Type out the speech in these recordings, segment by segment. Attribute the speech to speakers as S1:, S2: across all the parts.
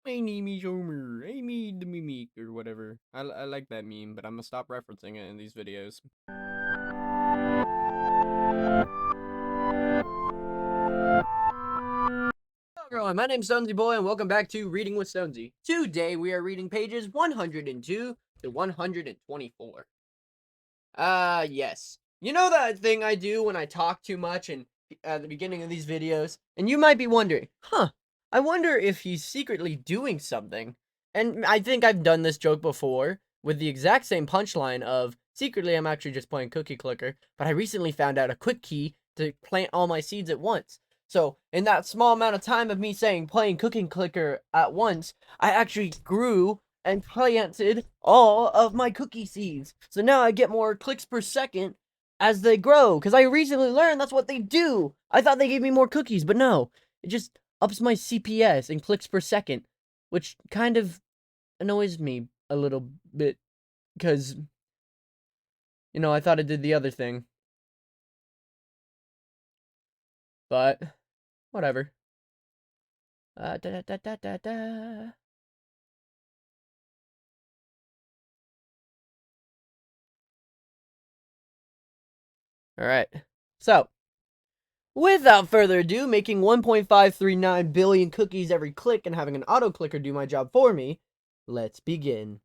S1: My name is Homer. I made the mimic or whatever. I like that meme, but I'm gonna stop referencing it in these videos. Hello everyone, my name's Stonsey Boy and welcome back to Reading with Stonsey. Today we are reading pages 102 to 124. Yes. You know that thing I do when I talk too much and at the beginning of these videos? And you might be wondering, I wonder if he's secretly doing something. And I think I've done this joke before with the exact same punchline of, secretly I'm actually just playing Cookie Clicker, but I recently found out a quick key to plant all my seeds at once. So, in that small amount of time of me saying playing Cookie Clicker at once, I actually grew and planted all of my cookie seeds. So now I get more clicks per second as they grow, because I recently learned that's what they do. I thought they gave me more cookies, but no. It just ups my CPS and clicks per second, which kind of annoys me a little bit, because, I thought it did the other thing. But, whatever. Da da da da da da. Alright. So, without further ado, making 1.539 billion cookies every click and having an auto clicker do my job for me, let's begin.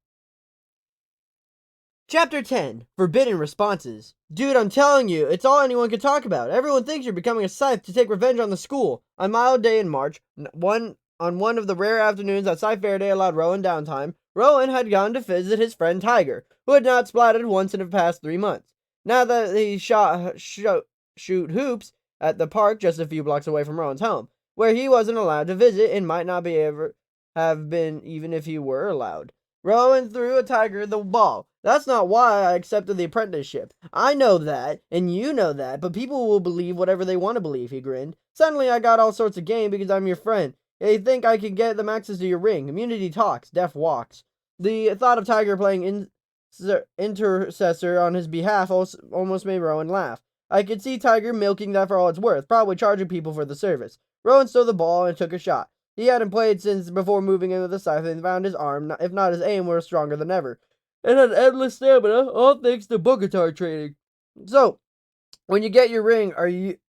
S1: Chapter 10, Forbidden Responses. Dude, I'm telling you, it's all anyone can talk about. Everyone thinks you're becoming a Scythe to take revenge on the school. On mild day in March, on one of the rare afternoons that Scythe Faraday allowed Rowan downtime, Rowan had gone to visit his friend Tiger, who had not splatted once in the past 3 months. Now that he shoot hoops at the park just a few blocks away from Rowan's home, where he wasn't allowed to visit and might not be ever have been even if he were allowed. Rowan threw a Tiger the ball. That's not why I accepted the apprenticeship. I know that, and you know that, but people will believe whatever they want to believe, he grinned. Suddenly I got all sorts of game because I'm your friend. They think I can get them access to your ring. Immunity talks, death walks. The thought of Tiger playing intercessor on his behalf almost made Rowan laugh. I could see Tiger milking that for all it's worth, probably charging people for the service. Rowan stole the ball and took a shot. He hadn't played since before moving in with the Scythe and found his arm, if not his aim, were stronger than ever. It had endless stamina, all thanks to Bogatar training. So, when you get your ring,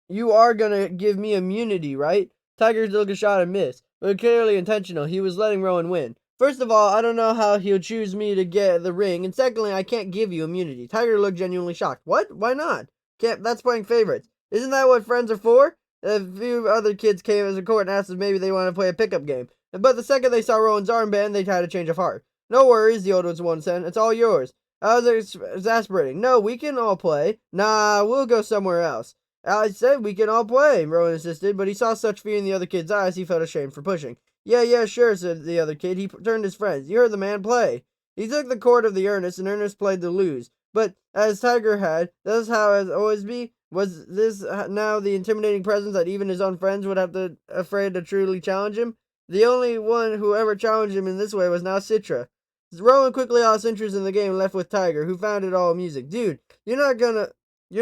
S1: you are gonna give me immunity, right? Tiger took a shot and missed, but clearly intentional. He was letting Rowan win. First of all, I don't know how he'll choose me to get the ring, and secondly, I can't give you immunity. Tiger looked genuinely shocked. What? Why not? Can't. That's playing favorites. Isn't that what friends are for? A few other kids came as a court and asked if maybe they want to play a pickup game. But the second they saw Rowan's armband, they had a change of heart. No worries, the old one said. It's all yours. I was exasperating. No, we can all play. Nah, we'll go somewhere else. I said we can all play, Rowan insisted, but he saw such fear in the other kid's eyes he felt ashamed for pushing. Yeah, sure, said the other kid. He turned his friends. You heard the man play. He took the court of the Ernest, and Ernest played to lose. But, as Tiger had, that's how it always be. Was this now the intimidating presence that even his own friends would have to afraid to truly challenge him? The only one who ever challenged him in this way was now Citra. Rowan quickly lost interest in the game and left with Tiger, who found it all amusing. Dude, you're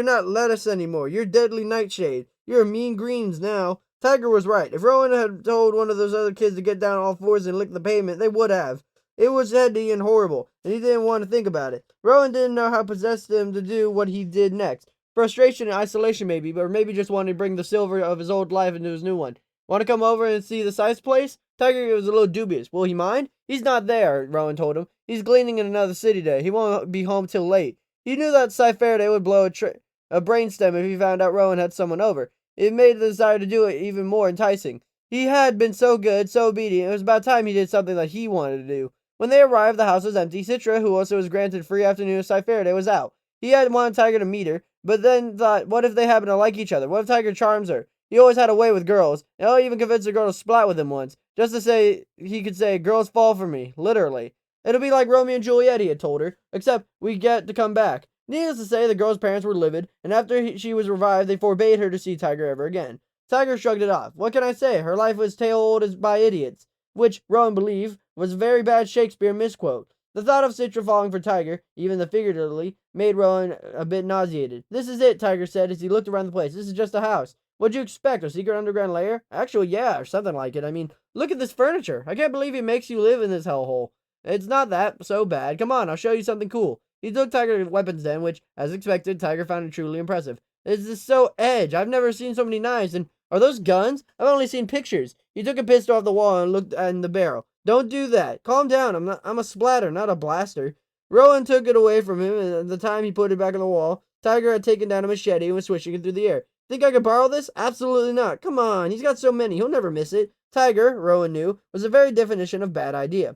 S1: not lettuce anymore. You're deadly nightshade. You're mean greens now. Tiger was right. If Rowan had told one of those other kids to get down all fours and lick the pavement, they would have. It was heady and horrible, and he didn't want to think about it. Rowan didn't know how possessed him to do what he did next. Frustration and isolation maybe, or maybe just wanted to bring the silver of his old life into his new one. Want to come over and see the Scythe's place? Tiger was a little dubious. Will he mind? He's not there, Rowan told him. He's gleaning in another city today. He won't be home till late. He knew that Scythe Faraday would blow a brainstem if he found out Rowan had someone over. It made the desire to do it even more enticing. He had been so good, so obedient, it was about time he did something that he wanted to do. When they arrived, the house was empty. Citra, who also was granted free afternoon of Scythe Faraday, was out. He had wanted Tiger to meet her, but then thought, what if they happen to like each other? What if Tiger charms her? He always had a way with girls, and he'll even convinced a girl to splat with him once, just to say, he could say, girls fall for me, literally. It'll be like Romeo and Juliet, he had told her, except we get to come back. Needless to say, the girl's parents were livid, and after she was revived, they forbade her to see Tiger ever again. Tiger shrugged it off. What can I say? Her life was told as by idiots, which, Rowan believed, was a very bad Shakespeare misquote. The thought of Citra falling for Tiger, even the figuratively, made Rowan a bit nauseated. This is it, Tiger said as he looked around the place. This is just a house. What'd you expect, a secret underground lair? Actually, yeah, or something like it. I mean, look at this furniture. I can't believe he makes you live in this hellhole. It's not that so bad. Come on, I'll show you something cool. He took Tiger to the weapons den, which, as expected, Tiger found it truly impressive. This is so edge. I've never seen so many knives. And are those guns? I've only seen pictures. He took a pistol off the wall and looked in the barrel. Don't do that. Calm down. I'm a splatter, not a blaster. Rowan took it away from him, and at the time he put it back on the wall, Tiger had taken down a machete and was swishing it through the air. Think I could borrow this? Absolutely not. Come on, he's got so many, he'll never miss it. Tiger, Rowan knew, was the very definition of bad idea.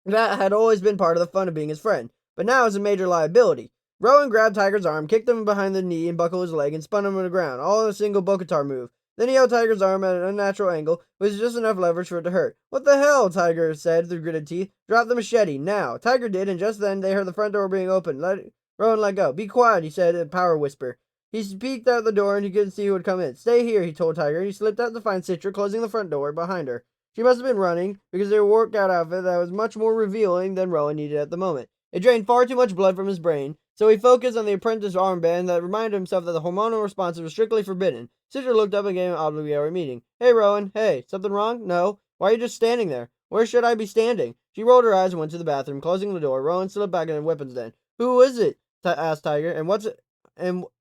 S1: That had always been part of the fun of being his friend, but now it's a major liability. Rowan grabbed Tiger's arm, kicked him behind the knee and buckled his leg, and spun him on the ground, all in a single Bokatar move. Then he held Tiger's arm at an unnatural angle, with just enough leverage for it to hurt. What the hell? Tiger said through gritted teeth. Drop the machete, now. Tiger did, and just then they heard the front door being opened. Rowan let go. Be quiet, he said in a power whisper. He peeked out the door and he couldn't see who had come in. Stay here, he told Tiger. He slipped out to find Citra closing the front door behind her. She must have been running, because their workout outfit that was much more revealing than Rowan needed at the moment. It drained far too much blood from his brain, so he focused on the apprentice armband that reminded himself that the hormonal response was strictly forbidden. Citra looked up and gave him an oblivious meeting. Hey, Rowan. Hey, something wrong? No. Why are you just standing there? Where should I be standing? She rolled her eyes and went to the bathroom, closing the door. Rowan slipped back in the weapons den. Who is it? Asked Tiger.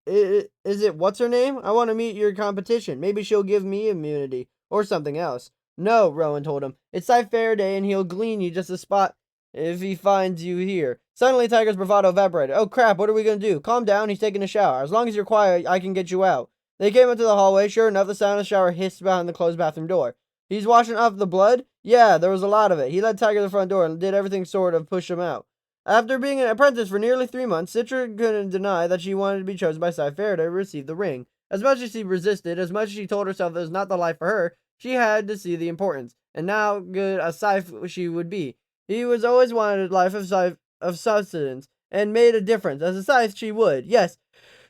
S1: Is it what's her name? I want to meet your competition. Maybe she'll give me immunity. Or something else. No, Rowan told him. It's Scythe Day, and he'll glean you just a spot if he finds you here. Suddenly, Tiger's bravado evaporated. Oh, crap, what are we going to do? Calm down, he's taking a shower. As long as you're quiet, I can get you out. They came into the hallway. Sure enough, the sound of the shower hissed behind the closed bathroom door. He's washing off the blood? Yeah, there was a lot of it. He led Tiger to the front door and did everything sort of push him out. After being an apprentice for nearly 3 months, Citra couldn't deny that she wanted to be chosen by Scythe to receive the ring. As much as she resisted, as much as she told herself that it was not the life for her, she had to see the importance, and now good a Scythe she would be. He was always wanted a life of substance, and made a difference. As a Scythe, she would. Yes,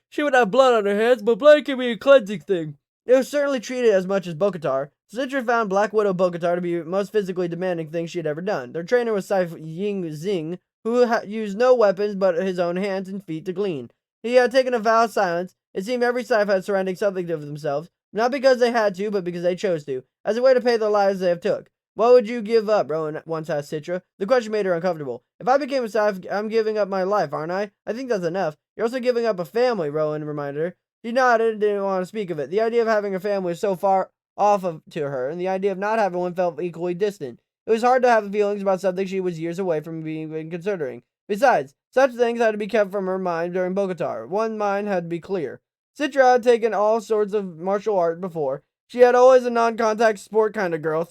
S1: she would have blood on her hands, but blood can be a cleansing thing. It was certainly treated as much as Bokatar. Citra found Black Widow Bokatar to be the most physically demanding thing she had ever done. Their trainer was Scythe Ying Zing, who used no weapons but his own hands and feet to glean. He had taken a vow of silence. It seemed every Scythe had surrendered something to themselves, not because they had to, but because they chose to, as a way to pay the lives they have took. What would you give up? Rowan once asked Citra. The question made her uncomfortable. If I became a Scythe, I'm giving up my life, aren't I? I think that's enough. You're also giving up a family, Rowan reminded her. She nodded and didn't want to speak of it. The idea of having a family was so far off to her, and the idea of not having one felt equally distant. It was hard to have feelings about something she was years away from being considering. Besides, such things had to be kept from her mind during Bokatar. One mind had to be clear. Citra had taken all sorts of martial art before. She had always a non-contact sport kind of girl.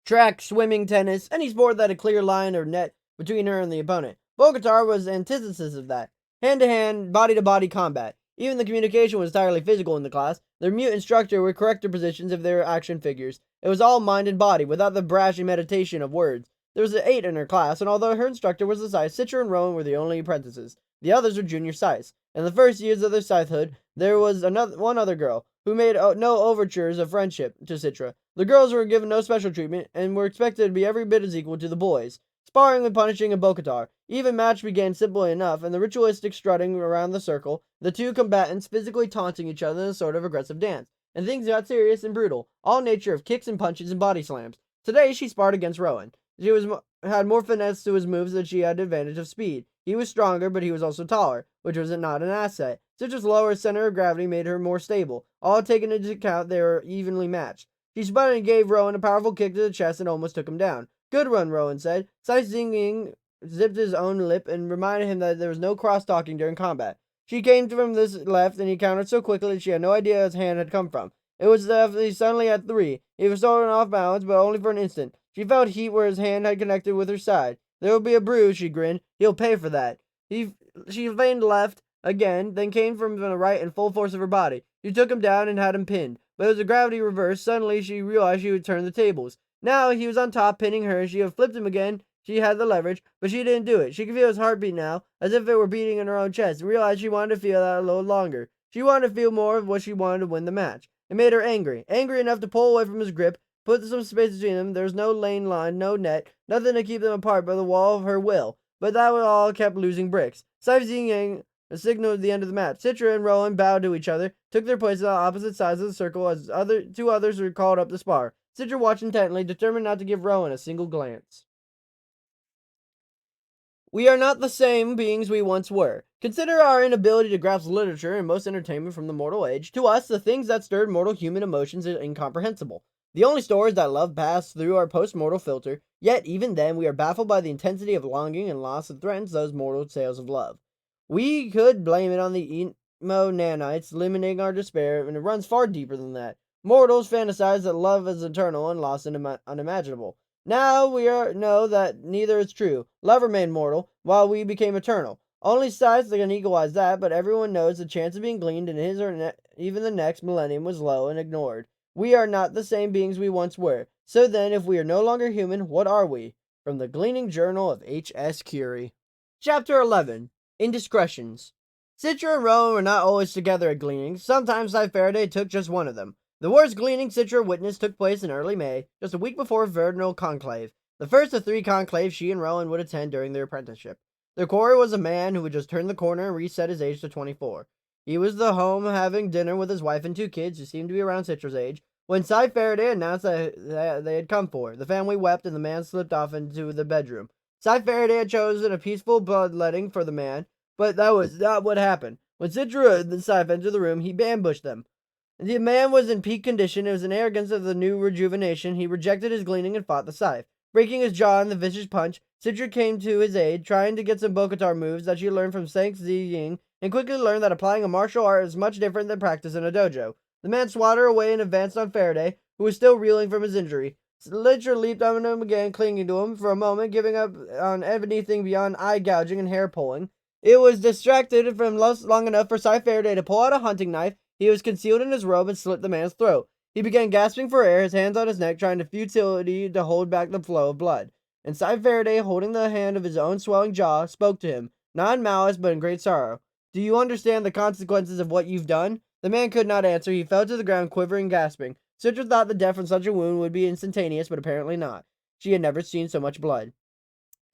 S1: Track, swimming, tennis, any sport that had a clear line or net between her and the opponent. Bokatar was the antithesis of that. Hand-to-hand, body-to-body combat. Even the communication was entirely physical in the class. Their mute instructor would correct their positions if they were action figures. It was all mind and body, without the brash meditation of words. There was 8 in her class, and although her instructor was the Scythe, Citra and Rowan were the only apprentices. The others were junior Scythes. In the first years of their Scythehood, there was one other girl, who made no overtures of friendship to Citra. The girls were given no special treatment, and were expected to be every bit as equal to the boys. Sparring and punishing in Bokatar. Even match began simply enough, and the ritualistic strutting around the circle, the two combatants physically taunting each other in a sort of aggressive dance. And things got serious and brutal, all nature of kicks and punches and body slams. Today she sparred against Rowan. She had more finesse to his moves than she had the advantage of speed. He was stronger, but he was also taller, which was not an asset. Citra's lower center of gravity made her more stable. All taken into account, they were evenly matched. She spun and gave Rowan a powerful kick to the chest and almost took him down. Good run, Rowan said. Scythe Zing zipped his own lip and reminded him that there was no cross-talking during combat. She came from this left, and he countered so quickly that she had no idea his hand had come from. It was suddenly at 3. He was thrown off balance, but only for an instant. She felt heat where his hand had connected with her side. There will be a bruise, she grinned. He'll pay for that. She feigned left again, then came from the right in full force of her body. She took him down and had him pinned. But as the gravity reversed, suddenly she realized she would turn the tables. Now he was on top, pinning her. She had flipped him again. She had the leverage, but she didn't do it. She could feel his heartbeat now, as if it were beating in her own chest, and realized she wanted to feel that a little longer. She wanted to feel more of what she wanted to win the match. It made her angry enough to pull away from his grip, put some space between them. There was no lane line, no net, nothing to keep them apart but the wall of her will. But that all kept losing bricks. Scythe Zing a signal at the end of the map. Citra and Rowan bowed to each other, took their places on opposite sides of the circle as two others were called up to spar. Citra watched intently, determined not to give Rowan a single glance. We are not the same beings we once were. Consider our inability to grasp literature and most entertainment from the mortal age. To us, the things that stirred mortal human emotions are incomprehensible. The only stories that love pass through our post-mortal filter, yet even then we are baffled by the intensity of longing and loss that threatens those mortal tales of love. We could blame it on the emo nanites limiting our despair, and it runs far deeper than that. Mortals fantasize that love is eternal and loss unimaginable. Now we know that neither is true. Love remained mortal, while we became eternal. Only Scythe can equalize that, but everyone knows the chance of being gleaned in his or even the next millennium was low and ignored. We are not the same beings we once were. So then, if we are no longer human, what are we? From the Gleaning Journal of H.S. Curie. Chapter 11. Indiscretions. Citra and Rowan were not always together at gleanings. Sometimes Scythe Faraday took just one of them. The worst gleaning Citra witnessed took place in early May, just a week before Vernal Conclave, the first of 3 conclaves she and Rowan would attend during their apprenticeship. Their quarry was a man who had just turned the corner and reset his age to 24. He was at home having dinner with his wife and 2 kids who seemed to be around Citra's age, when Scythe Faraday announced that they had come for her. The family wept and the man slipped off into the bedroom. Scythe Faraday had chosen a peaceful bloodletting for the man, but that was not what happened. When Citra and Scythe entered the room, he ambushed them. The man was in peak condition. It was an arrogance of the new rejuvenation. He rejected his gleaning and fought the Scythe. Breaking his jaw in the vicious punch, Citra came to his aid, trying to get some Bokatar moves that she learned from Sang Zi Ying, and quickly learned that applying a martial art is much different than practice in a dojo. The man swatted her away and advanced on Faraday, who was still reeling from his injury. Citra leaped on him again, clinging to him for a moment, giving up on anything beyond eye gouging and hair pulling. It was distracted from long enough for Scythe Faraday to pull out a hunting knife. He was concealed in his robe and slit the man's throat. He began gasping for air, his hands on his neck, trying to futility to hold back the flow of blood. And Scythe Faraday, holding the hand of his own swelling jaw, spoke to him, not in malice, but in great sorrow. Do you understand the consequences of what you've done? The man could not answer. He fell to the ground, quivering and gasping. Citra thought the death from such a wound would be instantaneous, but apparently not. She had never seen so much blood.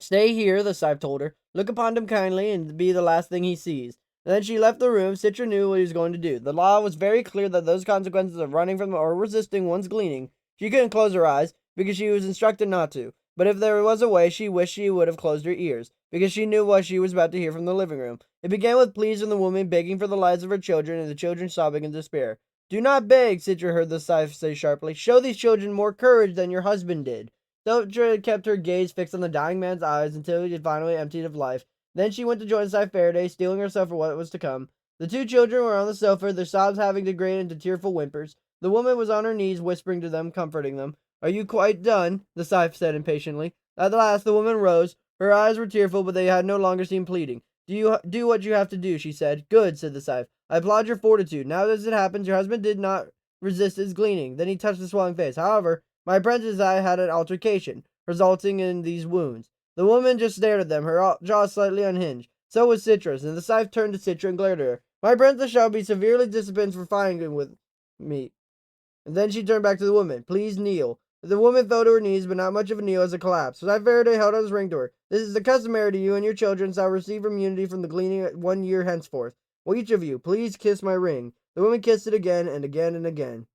S1: Stay here, the Scythe told her. Look upon him kindly, and be the last thing he sees. Then she left the room. Citra knew what he was going to do. The law was very clear that those consequences of running from or resisting one's gleaning, she couldn't close her eyes, because she was instructed not to. But if there was a way, she wished she would have closed her ears, because she knew what she was about to hear from the living room. It began with pleas from the woman begging for the lives of her children, and the children sobbing in despair. Do not beg, Citra heard the Scythe say sharply. Show these children more courage than your husband did. Citra kept her gaze fixed on the dying man's eyes until he had finally emptied of life. Then she went to join Scythe Faraday, steeling herself for what was to come. The 2 children were on the sofa, their sobs having degraded into tearful whimpers. The woman was on her knees, whispering to them, comforting them. Are you quite done? The Scythe said impatiently. At last the woman rose. Her eyes were tearful, but they had no longer seemed pleading. Do you do what you have to do, she said. Good, said the Scythe. I applaud your fortitude. Now as it happens, your husband did not resist his gleaning. Then he touched the swelling face. However, my apprentice and I had an altercation, resulting in these wounds. The woman just stared at them, her jaw slightly unhinged. So was Citra's, and the Scythe turned to Citra and glared at her. My apprentice shall be severely disciplined for fighting with me. And then she turned back to the woman. Please kneel. The woman fell to her knees, but not much of a kneel as a collapse. Scythe Faraday held out his ring to her. This is the customary to you, and your children shall receive immunity from the gleaning 1 year henceforth. Will each of you please kiss my ring? The woman kissed it again and again and again.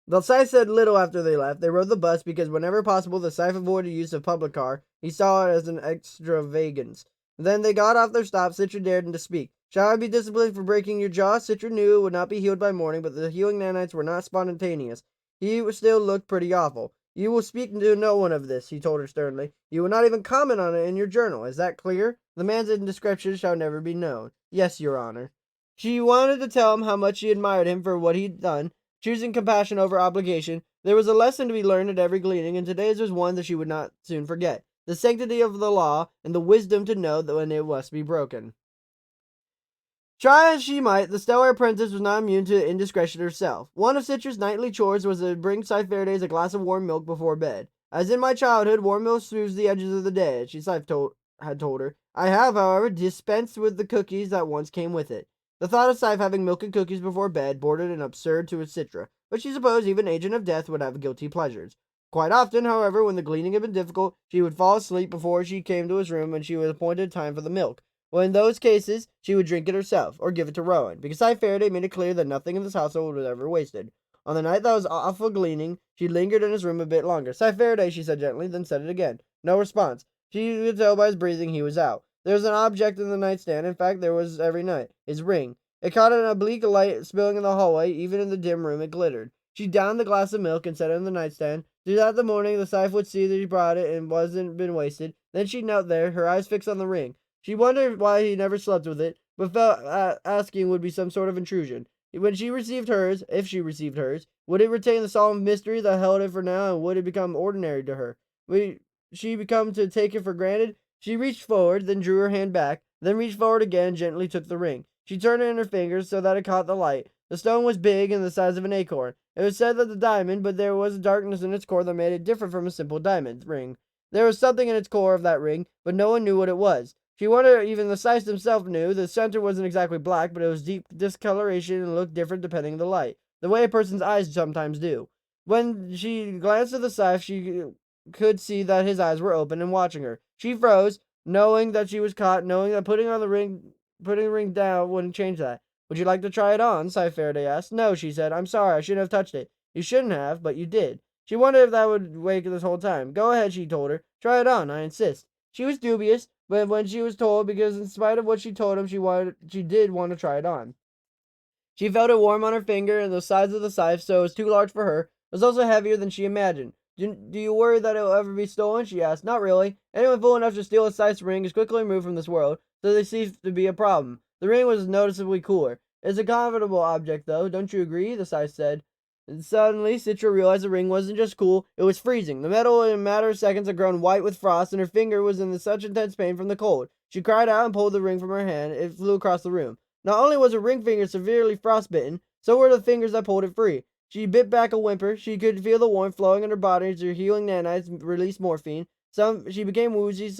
S1: The Scythe said little after they left. They rode the bus because whenever possible the Scythe avoided use of public car. He saw it as an extravagance. Then they got off their stop. Citra dared him to speak. Shall I be disciplined for breaking your jaw? Citra knew it would not be healed by morning, but the healing nanites were not spontaneous. He still looked pretty awful. You will speak to no one of this, he told her sternly. You will not even comment on it in your journal. Is that clear? The man's indiscretion shall never be known. Yes, your honor. She wanted to tell him how much she admired him for what he'd done, choosing compassion over obligation. There was a lesson to be learned at every gleaning, and today's was one that she would not soon forget. The sanctity of the law, and the wisdom to know that when it must be broken. Try as she might, the stellar apprentice was not immune to indiscretion herself. One of Citra's nightly chores was to bring Scythe Faraday a glass of warm milk before bed. As in my childhood, warm milk smooths the edges of the day, had told her. I have, however, dispensed with the cookies that once came with it. The thought of Scythe having milk and cookies before bed bordered an absurd to Citra, but she supposed even Agent of Death would have guilty pleasures. Quite often, however, when the gleaning had been difficult, she would fall asleep before she came to his room, and she was appointed time for the milk. Well, in those cases, she would drink it herself, or give it to Rowan, because Scythe Faraday made it clear that nothing in this household was ever wasted. On the night that was awful gleaning, she lingered in his room a bit longer. Scythe Faraday, she said gently, then said it again. No response. She could tell by his breathing he was out. There was an object in the nightstand. In fact, there was every night. His ring. It caught an oblique light spilling in the hallway. Even in the dim room, it glittered. She downed the glass of milk and set it in the nightstand. Throughout the morning, the Scythe would see that he brought it and wasn't been wasted. Then she knelt there, her eyes fixed on the ring. She wondered why he never slept with it, but felt asking would be some sort of intrusion. When she received hers, if she received hers, would it retain the solemn mystery that held it for now, and would it become ordinary to her? Would she become to take it for granted? She reached forward, then drew her hand back, then reached forward again and gently took the ring. She turned it in her fingers so that it caught the light. The stone was big and the size of an acorn. It was said that the diamond, but there was a darkness in its core that made it different from a simple diamond ring. There was something in its core of that ring, but no one knew what it was. She wondered even the Scythe himself knew. The center wasn't exactly black, but it was deep discoloration and looked different depending on the light, the way a person's eyes sometimes do. When she glanced at the Scythe, she could see that his eyes were open and watching her. She froze, knowing that she was caught, knowing that putting the ring down wouldn't change that. Would you like to try it on? Scythe Faraday asked. No, she said. I'm sorry, I shouldn't have touched it. You shouldn't have, but you did. She wondered if that would wake this whole time. Go ahead, she told her. Try it on, I insist. She was dubious, but when she was told, because in spite of what she told him, she did want to try it on. She felt it warm on her finger and the size of the Scythe, so it was too large for her. It was also heavier than she imagined. Do you worry that it will ever be stolen? She asked. Not really. Anyone fool enough to steal a Scythe's ring is quickly removed from this world, so they cease to be a problem. The ring was noticeably cooler. It's a comfortable object, though. Don't you agree? The Scythe said. And suddenly, Citra realized the ring wasn't just cool, it was freezing. The metal in a matter of seconds had grown white with frost, and her finger was in such intense pain from the cold. She cried out and pulled the ring from her hand. It flew across the room. Not only was her ring finger severely frostbitten, so were the fingers that pulled it free. She bit back a whimper. She could feel the warmth flowing in her body as her healing nanites released morphine. She became woozy,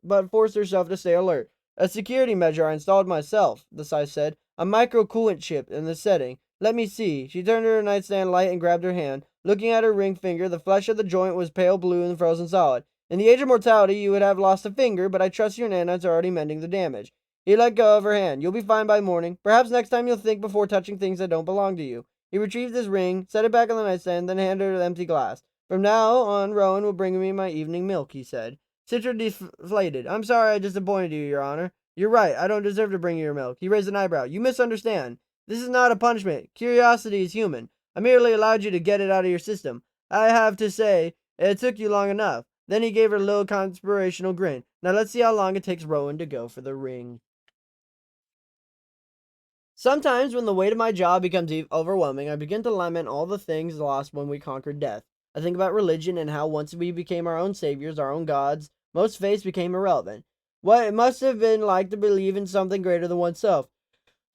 S1: but forced herself to stay alert. A security measure I installed myself, the Scythe said. A micro-coolant chip in the setting. Let me see. She turned to her nightstand light and grabbed her hand. Looking at her ring finger, the flesh of the joint was pale blue and frozen solid. In the age of mortality, you would have lost a finger, but I trust your nanites are already mending the damage. He let go of her hand. You'll be fine by morning. Perhaps next time you'll think before touching things that don't belong to you. He retrieved his ring, set it back on the nightstand, then handed her the empty glass. From now on, Rowan will bring me my evening milk, he said. Citra deflated. I'm sorry I disappointed you, Your Honor. You're right. I don't deserve to bring you your milk. He raised an eyebrow. You misunderstand. This is not a punishment. Curiosity is human. I merely allowed you to get it out of your system. I have to say, it took you long enough. Then he gave her a little conspirational grin. Now let's see how long it takes Rowan to go for the ring. Sometimes when the weight of my job becomes overwhelming, I begin to lament all the things lost when we conquered death. I think about religion and how once we became our own saviors, our own gods, most faiths became irrelevant. What it must have been like to believe in something greater than oneself.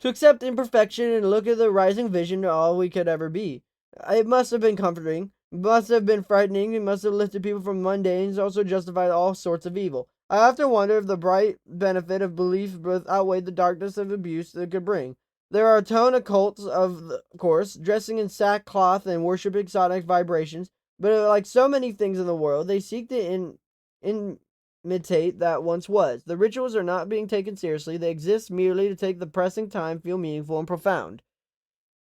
S1: To accept imperfection and look at the rising vision of all we could ever be. It must have been comforting. It must have been frightening. It must have lifted people from mundane and also justified all sorts of evil. I often wonder if the bright benefit of belief outweighed the darkness of abuse it could bring. There are tone occults, of course, dressing in sackcloth and worshipping sonic vibrations, but like so many things in the world, they seek to imitate that once was. The rituals are not being taken seriously. They exist merely to take the pressing time feel meaningful and profound.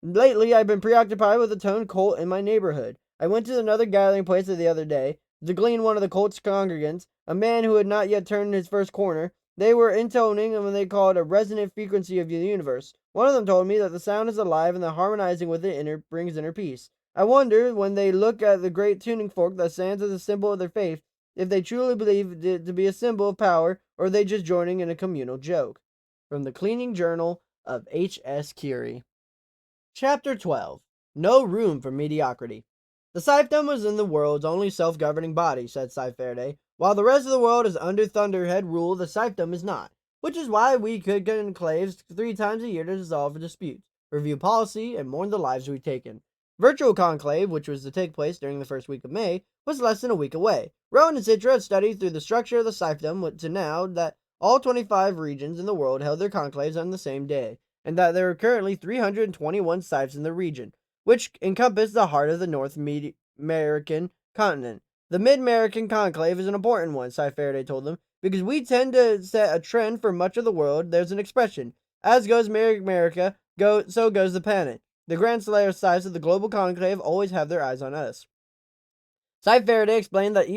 S1: Lately, I've been preoccupied with a tone cult in my neighborhood. I went to another gathering place the other day to glean one of the cult's congregants, a man who had not yet turned his first corner. They were intoning what they called a resonant frequency of the universe. One of them told me that the sound is alive and that harmonizing with it brings inner peace. I wonder, when they look at the great tuning fork that stands as a symbol of their faith, if they truly believe it to be a symbol of power, or are they just joining in a communal joke? From the Cleaning Journal of H.S. Curie. Chapter 12. No Room for Mediocrity. The Scythedom was in the world's only self-governing body, said Scythe Faraday. While the rest of the world is under Thunderhead rule, the Scythedom is not, which is why we could get enclaves 3 times a year to resolve disputes, review policy, and mourn the lives we've taken. Virtual Conclave, which was to take place during the first week of May, was less than a week away. Rowan and Citra had studied through the structure of the Scythedom to now that all 25 regions in the world held their conclaves on the same day, and that there were currently 321 Scythes in the region, which encompassed the heart of the North American continent. The Mid-American Conclave is an important one, Scythe Faraday told them, because we tend to set a trend for much of the world. There's an expression, as goes Merry America, so goes the planet. The Grand Slayer Scythes of the global conclave always have their eyes on us. Scythe Faraday explained that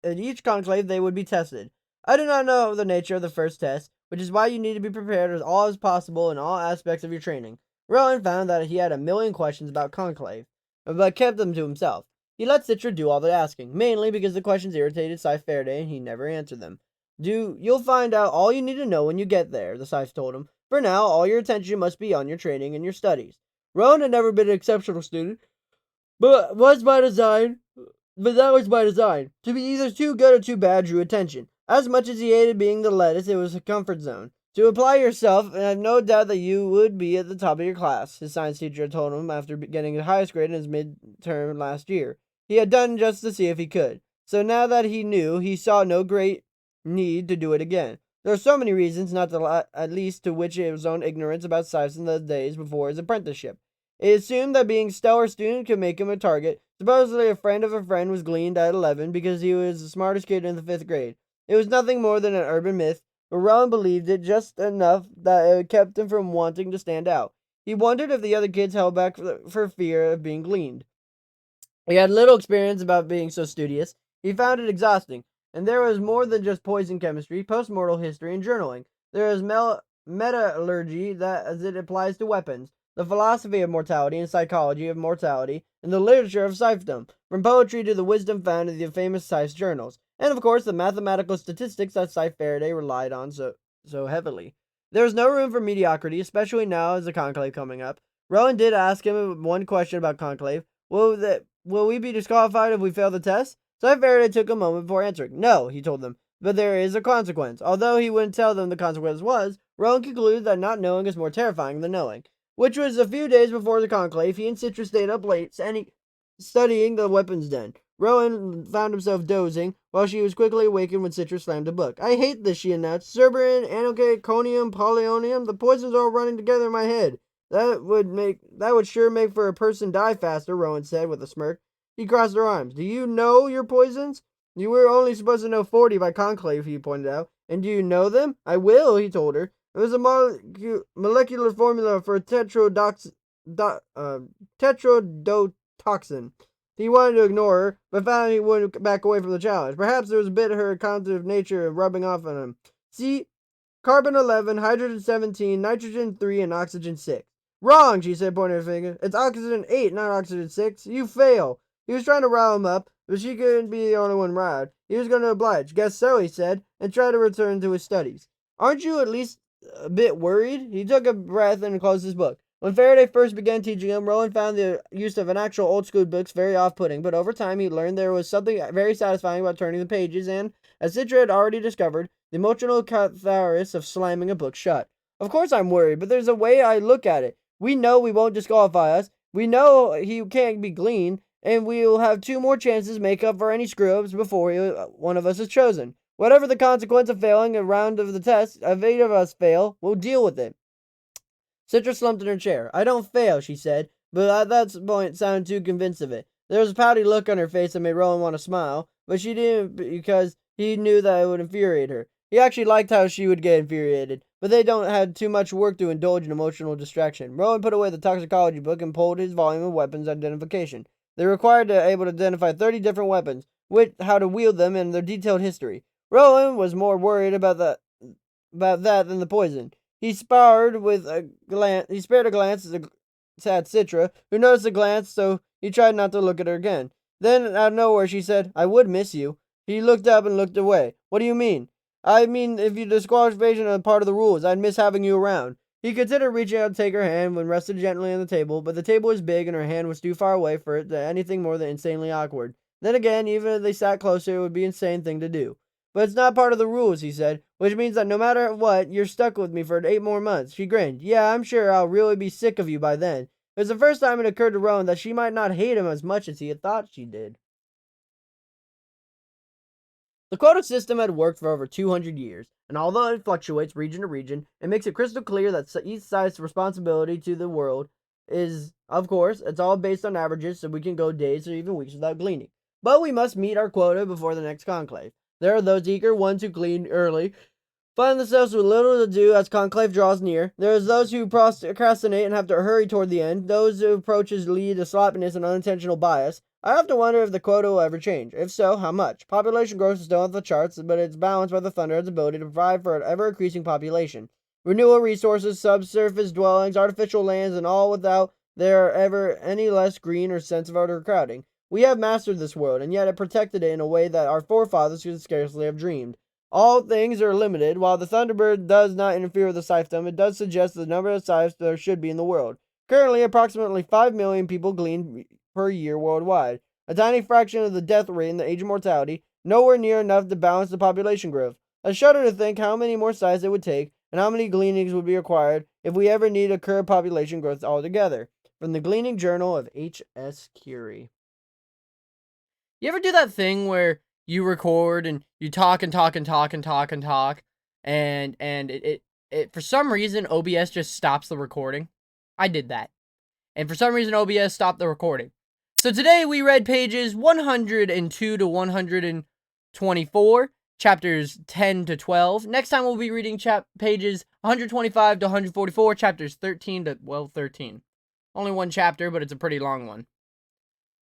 S1: in each conclave they would be tested. I do not know the nature of the first test, which is why you need to be prepared as all as possible in all aspects of your training. Rowan found that he had a million questions about conclave, but kept them to himself. He let Citra do all the asking, mainly because the questions irritated Scythe Faraday and he never answered them. You'll find out all you need to know when you get there, the Scythe told him. For now, all your attention must be on your training and your studies. Rowan had never been an exceptional student, but was by design. But that was by design. To be either too good or too bad drew attention. As much as he hated being the lettuce, it was a comfort zone. To apply yourself, and I have no doubt that you would be at the top of your class, his science teacher told him after getting the highest grade in his midterm last year. He had done just to see if he could. So now that he knew, he saw no great need to do it again. There are so many reasons, not at least to which his own ignorance about science in the days before his apprenticeship. He assumed that being a stellar student could make him a target. Supposedly, a friend of a friend was gleaned at 11 because he was the smartest kid in the 5th grade. It was nothing more than an urban myth, but Rowan believed it just enough that it kept him from wanting to stand out. He wondered if the other kids held back for fear of being gleaned. He had little experience about being so studious. He found it exhausting, and there was more than just poison chemistry, postmortal history, and journaling. There is metallurgy that as it applies to weapons, the philosophy of mortality and psychology of mortality, and the literature of Scythedom, from poetry to the wisdom found in the famous Scythe journals, and of course the mathematical statistics that Scythe Faraday relied on so heavily. There was no room for mediocrity, especially now as the conclave coming up. Rowan did ask him one question about conclave. Will we be disqualified if we fail the test? Scythe Faraday took a moment before answering. No, he told them, but there is a consequence. Although he wouldn't tell them the consequence was, Rowan concluded that not knowing is more terrifying than knowing. Which was a few days before the conclave. He and Citra stayed up late, studying the weapons den. Rowan found himself dozing, while she was quickly awakened when Citra slammed a book. I hate this, she announced. Cerberin, Anoconium, Polyonium, the poisons are all running together in my head. That would sure make for a person die faster, Rowan said with a smirk. He crossed her arms. Do you know your poisons? You were only supposed to know 40 by conclave, he pointed out. And do you know them? I will, he told her. It was a molecular formula for tetrodotoxin. He wanted to ignore her, but found he wouldn't back away from the challenge. Perhaps there was a bit of her cognitive nature rubbing off on him. See, carbon 11, hydrogen 17, nitrogen 3, and oxygen 6. Wrong, she said, pointing her finger. It's oxygen 8, not oxygen 6. You fail. He was trying to rile him up, but she couldn't be the only one riled. He was going to oblige. Guess so, he said, and tried to return to his studies. Aren't you at least a bit worried? He took a breath and closed his book. When Faraday first began teaching him, Rowan found the use of an actual old school books very off-putting, but over time he learned there was something very satisfying about turning the pages and, as Citra had already discovered, the emotional catharsis of slamming a book shut. Of course I'm worried, but there's a way I look at it. We know we won't disqualify us. We know he can't be gleaned, and we will have 2 more chances to make up for any screw-ups before one of us is chosen. Whatever the consequence of failing a round of the test, if 8 of us fail, we'll deal with it. Citra slumped in her chair. I don't fail, she said, but at that point sounded too convinced of it. There was a pouty look on her face that made Rowan want to smile, but she didn't because he knew that it would infuriate her. He actually liked how she would get infuriated, but they don't have too much work to indulge in emotional distraction. Rowan put away the toxicology book and pulled his volume of weapons identification. They were required to able to identify 30 different weapons, how to wield them, and their detailed history. Rowan was more worried about that than the poison. He spared a glance at Citra, who noticed the glance, so he tried not to look at her again. Then, out of nowhere, she said, I would miss you. He looked up and looked away. What do you mean? I mean, if you disqualification are part of the rules, I'd miss having you around. He considered reaching out to take her hand when rested gently on the table, but the table was big and her hand was too far away for it to anything more than insanely awkward. Then again, even if they sat closer, it would be an insane thing to do. But it's not part of the rules, he said, which means that no matter what, you're stuck with me for 8 more months. She grinned. Yeah, I'm sure I'll really be sick of you by then. It was the first time it occurred to Rowan that she might not hate him as much as he had thought she did. The quota system had worked for over 200 years, and although it fluctuates region to region, it makes it crystal clear that each side's responsibility to the world is, of course, it's all based on averages, so we can go days or even weeks without gleaning. But we must meet our quota before the next conclave. There are those eager ones who glean early, find themselves with little to do as conclave draws near. There is those who procrastinate and have to hurry toward the end. Those who approaches lead to sloppiness and unintentional bias. I have to wonder if the quota will ever change. If so, how much? Population growth is still off the charts, but it's balanced by the Thunderhead's ability to provide for an ever-increasing population. Renewable resources, subsurface dwellings, artificial lands, and all without there ever any less green or sense of overcrowding. We have mastered this world, and yet have protected it in a way that our forefathers could scarcely have dreamed. All things are limited. While the Thunderbird does not interfere with the Scythedom, it does suggest the number of scythes there should be in the world. Currently, approximately 5 million people glean per year worldwide, a tiny fraction of the death rate and the age of mortality, nowhere near enough to balance the population growth. I shudder to think how many more scythes it would take, and how many gleanings would be required if we ever need to curb population growth altogether. From the Gleaning Journal of H.S. Curie. You ever do that thing where you record and you talk and talk and talk and talk and talk, and it for some reason OBS just stops the recording? I did that. And for some reason OBS stopped the recording. So today we read pages 102 to 124, chapters 10 to 12. Next time we'll be reading pages 125 to 144, chapters 13 to, 13. Only one chapter, but it's a pretty long one.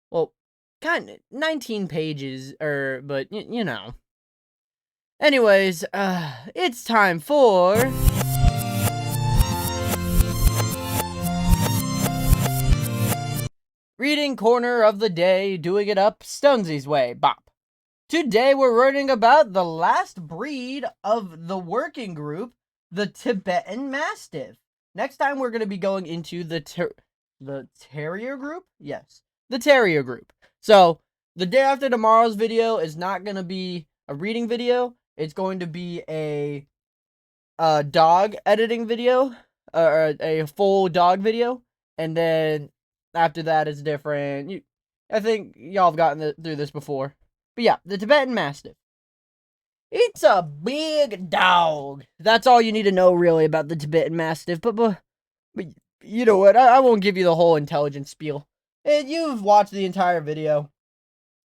S1: Well, kind of 19 pages, but you know. Anyways, it's time for Reading Corner of the Day, doing it up Stonsey's way, bop. Today we're learning about the last breed of the working group, the Tibetan Mastiff. Next time we're going to be going into the terrier group? Yes, the terrier group. So, the day after tomorrow's video is not going to be a reading video. It's going to be a dog editing video, or a full dog video. And then after that is different. I think y'all have gotten through this before. But yeah, the Tibetan Mastiff. It's a big dog. That's all you need to know really about the Tibetan Mastiff. But you know what? I won't give you the whole intelligence spiel. You've watched the entire video.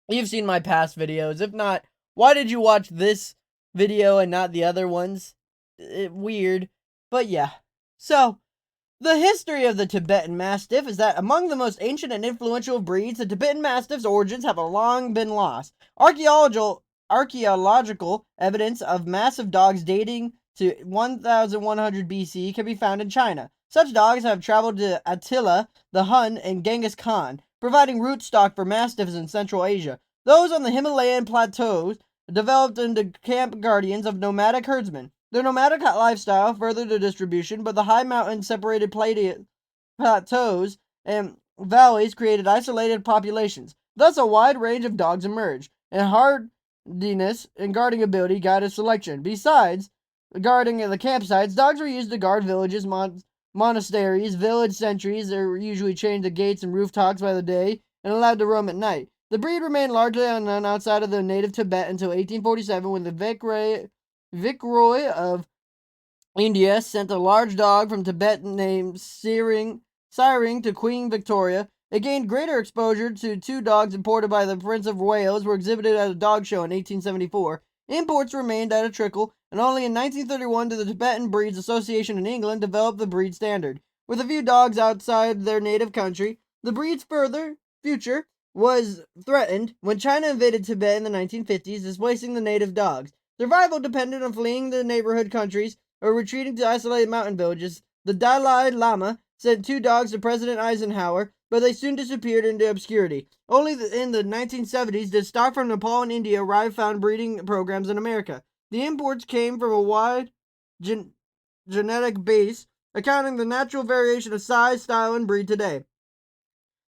S1: You've seen my past videos. If not, why did you watch this video and not the other ones? Weird. But yeah. So, the history of the Tibetan Mastiff is that among the most ancient and influential breeds, the Tibetan Mastiff's origins have long been lost. Archaeological evidence of massive dogs dating to 1100 BC can be found in China. Such dogs have traveled to Attila the Hun and Genghis Khan, providing rootstock for mastiffs in Central Asia. Those on the Himalayan plateaus developed into camp guardians of nomadic herdsmen. Their nomadic lifestyle furthered their distribution, but the high mountain separated plateaus and valleys created isolated populations. Thus, a wide range of dogs emerged, and hardiness and guarding ability guided selection. Besides guarding the campsites, dogs were used to guard villages, monasteries. Village sentries are usually chained to gates and rooftops by the day and allowed to roam at night. The breed remained largely unknown outside of the native Tibet until 1847, when the Viceroy of India sent a large dog from Tibet named Siring to Queen Victoria. It gained greater exposure to two dogs imported by the Prince of Wales were exhibited at a dog show in 1874. Imports remained at a trickle, and only in 1931 did the Tibetan Breeds Association in England develop the breed standard. With a few dogs outside their native country, the breed's future was threatened when China invaded Tibet in the 1950s, displacing the native dogs. Survival depended on fleeing the neighborhood countries or retreating to isolated mountain villages. The Dalai Lama sent two dogs to President Eisenhower, but they soon disappeared into obscurity. Only in the 1970s did stock from Nepal and India arrive found breeding programs in America. The imports came from a wide genetic base, accounting the natural variation of size, style, and breed today.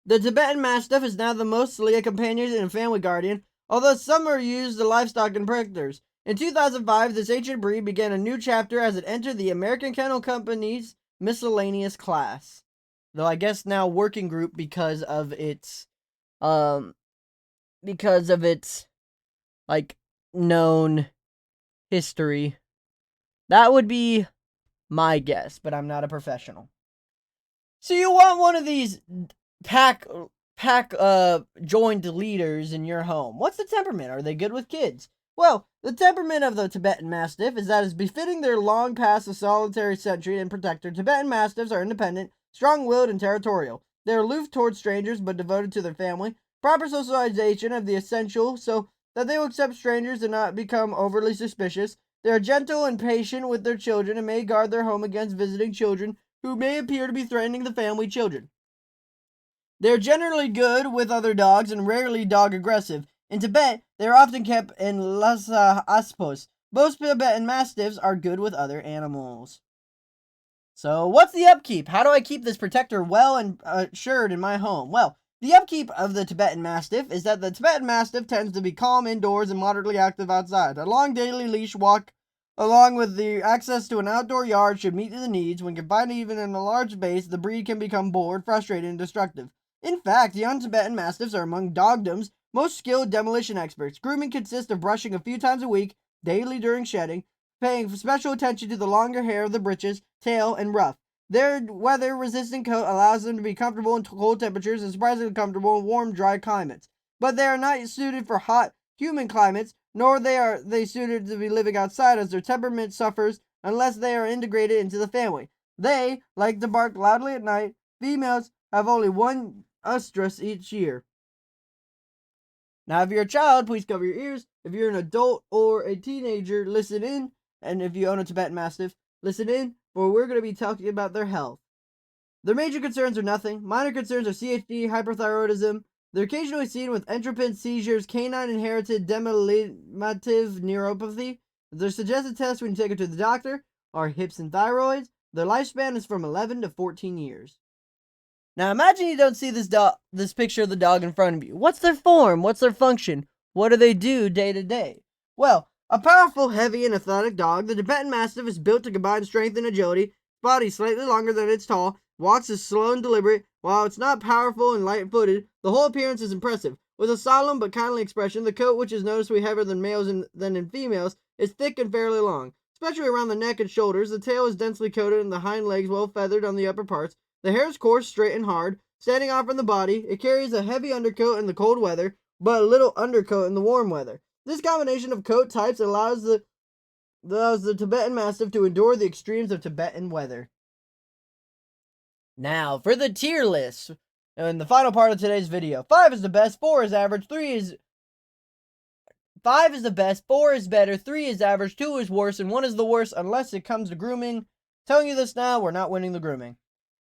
S1: The Tibetan Mastiff is now the mostly a companion and family guardian, although some are used as livestock and predators. In 2005, this ancient breed began a new chapter as it entered the American Kennel Company's miscellaneous class. Though I guess now working group because of its like known history. That would be my guess, but I'm not a professional. So you want one of these pack joined leaders in your home. What's the temperament? Are they good with kids? Well, the temperament of the Tibetan Mastiff is that it's befitting their long past of solitary sentry and protector. Tibetan Mastiffs are independent, strong-willed, and territorial. They are aloof towards strangers, but devoted to their family. Proper socialization of the essential so that they will accept strangers and not become overly suspicious. They are gentle and patient with their children and may guard their home against visiting children who may appear to be threatening the family children. They are generally good with other dogs and rarely dog aggressive. In Tibet, they are often kept in Lhasa Aspos. Most Tibetan Mastiffs are good with other animals. So, what's the upkeep? How do I keep this protector well and assured in my home? Well, the upkeep of the Tibetan Mastiff is that the Tibetan Mastiff tends to be calm indoors and moderately active outside. A long daily leash walk, along with the access to an outdoor yard, should meet the needs. When confined even in a large space, the breed can become bored, frustrated, and destructive. In fact, young Tibetan Mastiffs are among dogdom's most skilled demolition experts. Grooming consists of brushing a few times a week, daily during shedding, paying special attention to the longer hair of the breeches, tail, and ruff. Their weather-resistant coat allows them to be comfortable in cold temperatures and surprisingly comfortable in warm, dry climates. But they are not suited for hot, humid climates, nor are they suited to be living outside, as their temperament suffers unless they are integrated into the family. They like to bark loudly at night. Females have only one oestrus each year. Now, if you're a child, please cover your ears. If you're an adult or a teenager, listen in. And if you own a Tibetan Mastiff, listen in, for we're going to be talking about their health. Their major concerns are nothing. Minor concerns are CHD, hyperthyroidism. They're occasionally seen with entropin seizures, canine inherited demolitive neuropathy. Their suggested tests when you take them to the doctor are hips and thyroids. Their lifespan is from 11 to 14 years. Now imagine you don't see this picture of the dog in front of you. What's their form? What's their function? What do they do day to day? Well, a powerful, heavy, and athletic dog, the Tibetan Mastiff is built to combine strength and agility. Body slightly longer than it's tall, walks is slow and deliberate. While it's not powerful and light-footed, the whole appearance is impressive. With a solemn but kindly expression, the coat, which is noticeably heavier than males than in females, is thick and fairly long, especially around the neck and shoulders. The tail is densely coated and the hind legs well feathered on the upper parts. The hair is coarse, straight, and hard, standing off from the body. It carries a heavy undercoat in the cold weather, but a little undercoat in the warm weather. This combination of coat types allows the Tibetan Mastiff to endure the extremes of Tibetan weather. Now, for the tier list, in the final part of today's video. 5 is the best, 4 is average, 5 is the best, 4 is better, 3 is average, 2 is worse, and 1 is the worst unless it comes to grooming. Telling you this now, we're not winning the grooming.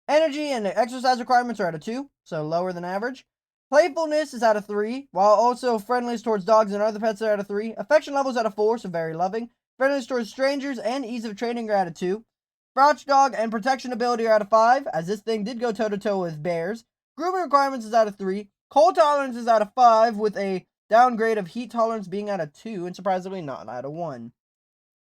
S1: Energy and exercise requirements are at a 2, so lower than average. Playfulness is at a 3, while also friendliness towards dogs and other pets are at a 3. Affection levels at a 4, so very loving. Friendliness towards strangers and ease of training are at a 2. Crouch dog and protection ability are at a 5, as this thing did go toe-to-toe with bears. Grooming requirements is at a 3. Cold tolerance is at a 5, with a downgrade of heat tolerance being at a 2, and surprisingly not at a 1.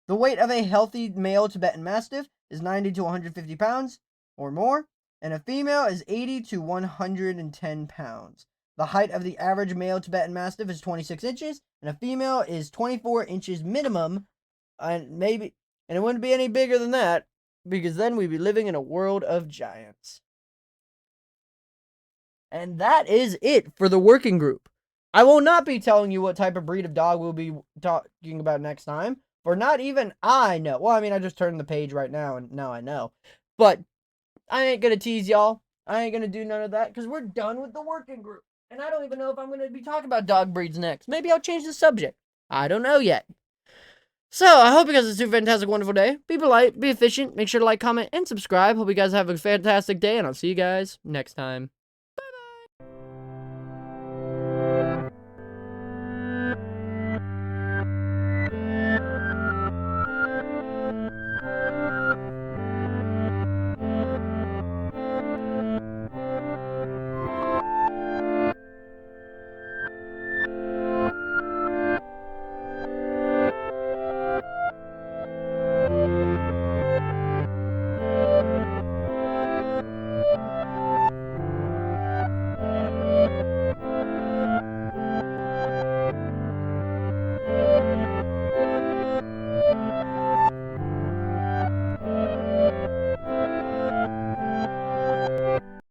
S1: The weight of a healthy male Tibetan Mastiff is 90 to 150 pounds or more, and a female is 80 to 110 pounds. The height of the average male Tibetan Mastiff is 26 inches, and a female is 24 inches minimum, and it wouldn't be any bigger than that, because then we'd be living in a world of giants. And that is it for the working group. I will not be telling you what type of breed of dog we'll be talking about next time, for not even I know. Well, I mean, I just turned the page right now, and now I know. But I ain't gonna tease y'all. I ain't gonna do none of that, because we're done with the working group. And I don't even know if I'm gonna be talking about dog breeds next. Maybe I'll change the subject. I don't know yet. So, I hope you guys have a super fantastic, wonderful day. Be polite, be efficient, make sure to like, comment, and subscribe. Hope you guys have a fantastic day, and I'll see you guys next time.